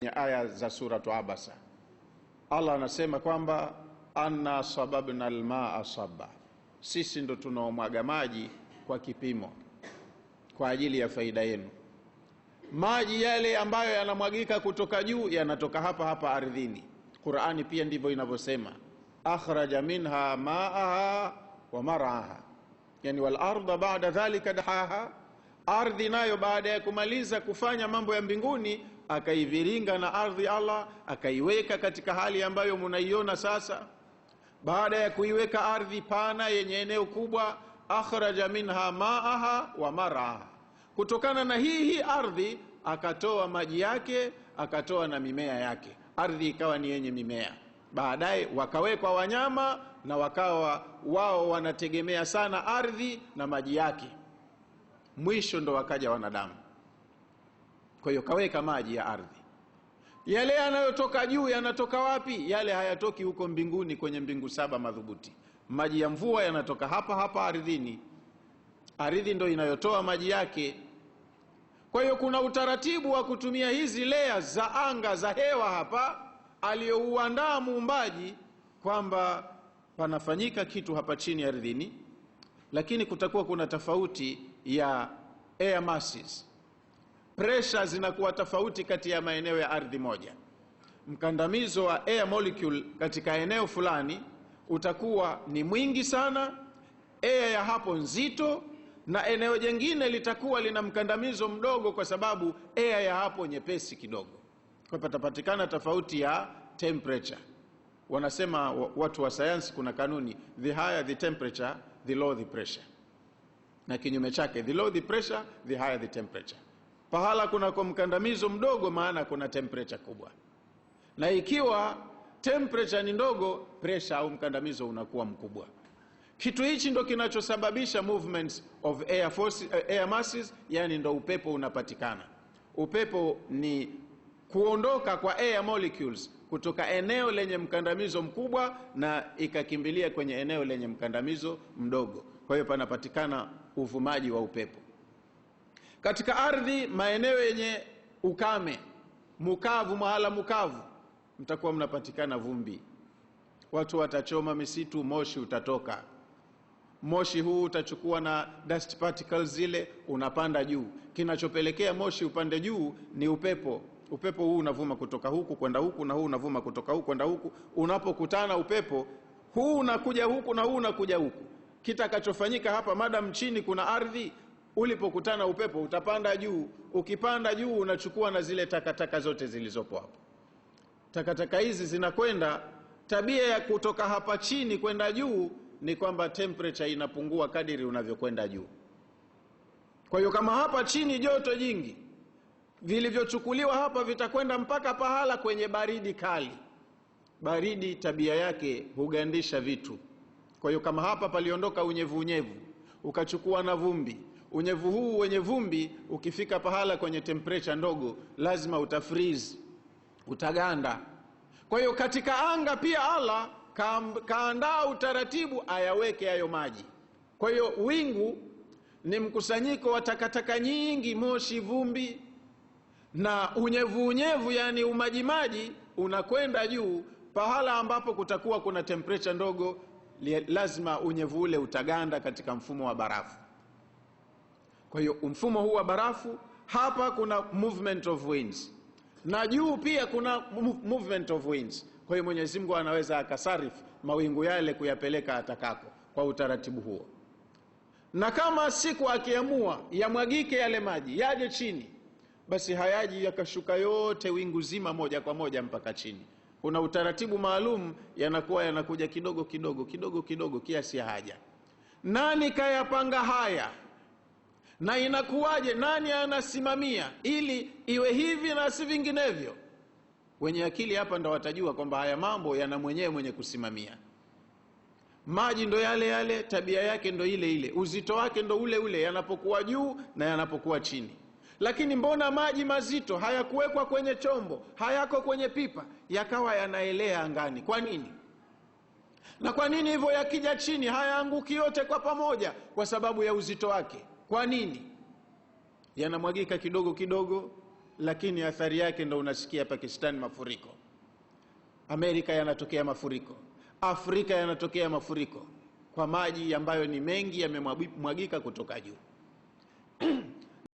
aya za suratu Abasa. Allah anasema kwamba anna sababna almaa sabba, sisi ndo tunaomwaga maji kwa kipimo kwa ajili ya faida yenu. Maji yale ambayo yanamwagika kutoka juu yanatoka hapa hapa ardhini. Qur'ani pia ndivyo inavyosema, akhraja minha maaha wa mar'aha, yani wal arda ba'da dhalika dahaha, ardhi nayo baada ya kumaliza kufanya mambo ya mbinguni akaiviringa na ardhi Allah akaiweka katika hali ambayo mnaiona sasa. Baada ya kuiweka ardhi pana yenye eneo kubwa, akhraja minha maaha wa mar'aha, kutokana na hii ardhi akatoa maji yake, akatoa na mimea yake. Ardhi ikawa ni yenye mimea. Baadaye wakawekwa wanyama na wakawa wao wanategemea sana ardhi na maji yake. Mwisho ndo wakaja wanadamu. Kwa hiyo kaweka maji ya ardhi. Yale yanayotoka juu yanatoka wapi? Yale hayatoki huko mbinguni kwenye mbingu saba madhubuti. Maji ya mvua yanatoka hapa hapa ardhini. Ardhi ndo inayotoa maji yake. Kwa hiyo kuna utaratibu wa kutumia hizi layers za anga za hewa hapa aliyouandaa muumbaji, kwamba panafanyika kitu hapa chini ardhini, lakini kutakuwa kuna tofauti ya air masses. Pressure zinakuwa tofauti kati ya maeneo ya ardhi moja. Mkandamizo wa air molecule katika eneo fulani utakuwa ni mwingi sana, air ya hapo nzito, na eneo jingine litakuwa lina mkandamizo mdogo kwa sababu air ya hapo nyepesi kidogo. Kwa patapatikana tofauti ya temperature. Wanasema watu wa sayansi, kuna kanuni, the higher the temperature the lower the pressure, na kinyume chake, the lower the pressure the higher the temperature. Pahala kuna kwa mkandamizo mdogo maana kuna temperature kubwa, na ikiwa temperature ni ndogo, pressure au mkandamizo unakuwa mkubwa. Kitu hichi ndo kinachosababisha movements of air masses, yani ndo upepo unapatikana. Upepo ni kuondoka kwa air molecules kutoka eneo lenye mkandamizo mkubwa na ikakimbilia kwenye eneo lenye mkandamizo mdogo. Kwa hiyo panapatikana uvumaji wa upepo. Katika ardhi, maeneo yenye ukame, mukavu, mahala mukavu, mtakuwa mnapatikana vumbi. Watu watachoma misitu, moshi utatoka. Moshi huu utachukua na dust particles zile, unapanda juu. Kinachopelekea moshi upande juu ni upepo. Upepo huu unavuma kutoka huku kwenda huku, na huu unavuma kutoka huku kwenda huku. Unapokutana upepo huu unakuja huku na huu unakuja huku. Kitakachofanyika hapa, madam chini kuna ardhi, ulipokutana upepo utapanda juu. Ukipanda juu unachukua na zile takataka zote zilizopo hapo. Takataka hizi zinakwenda, tabia ya kutoka hapa chini kwenda juu ni kwamba temperature inapungua kadiri unavyokwenda juu. Kwa hiyo kama hapa chini joto jingi, vilivyochukuliwa hapa vitakwenda mpaka pahala kwenye baridi kali. Baridi tabia yake hugandisha vitu. Kwa hiyo kama hapa paliondoka unyevu, ukachukua na vumbi, unyevu huu wenye vumbi ukifika pahala kwenye temperature ndogo lazima utafreeze, utaganda. Kwa hiyo katika anga pia Allah kaandaa utaratibu ayaweke hayo maji. Kwa hiyo wingu ni mkusanyiko wa takataka nyingi, moshi, vumbi na unyevu, yani umajimaji unakwenda juu. Pahala ambapo kutakuwa kuna temperature ndogo, lazima unyevu ule utaganda katika mfumo wa barafu. Kwa hiyo mfumo huu wa barafu, hapa kuna movement of winds, na juu pia kuna movement of winds. Kwa hiyo Mwenyezi Mungu anaweza akasarifu mawingu yale kuyapeleka atakako kwa utaratibu huo. Na kama siku akiamua yamwagike yale maji yaje chini, basi hayaji yakashuka yote wingu zima moja kwa moja mpaka chini. Kuna utaratibu maalum, yanakuwa yanakuja kidogo kidogo kiasi ya haja. Nani kayapanga haya? Na inakuwaje? Nani anasimamia ili iwe hivi na si vinginevyo? Wenye akili hapa ndo watajua kwamba haya mambo yana mwenye kusimamia. Maji ndo yale, tabia yake ndo ile, uzito wake ndo ule, yanapokuwa juu na yanapokuwa chini. Lakini mbona maji mazito hayakuwekwa kwenye chombo, hayako kwenye pipa, yakawa yanaelea angani? Kwa nini? Na kwa nini hivyo yakija chini hayaanguki yote kwa pamoja? Kwa sababu ya uzito wake. Kwa nini? Yanamwagika kidogo lakini athari yake ndo unasikia Pakistan mafuriko, Amerika yanatokea mafuriko, Afrika yanatokea mafuriko kwa maji ambayo ni mengi yamemwagika kutoka juu.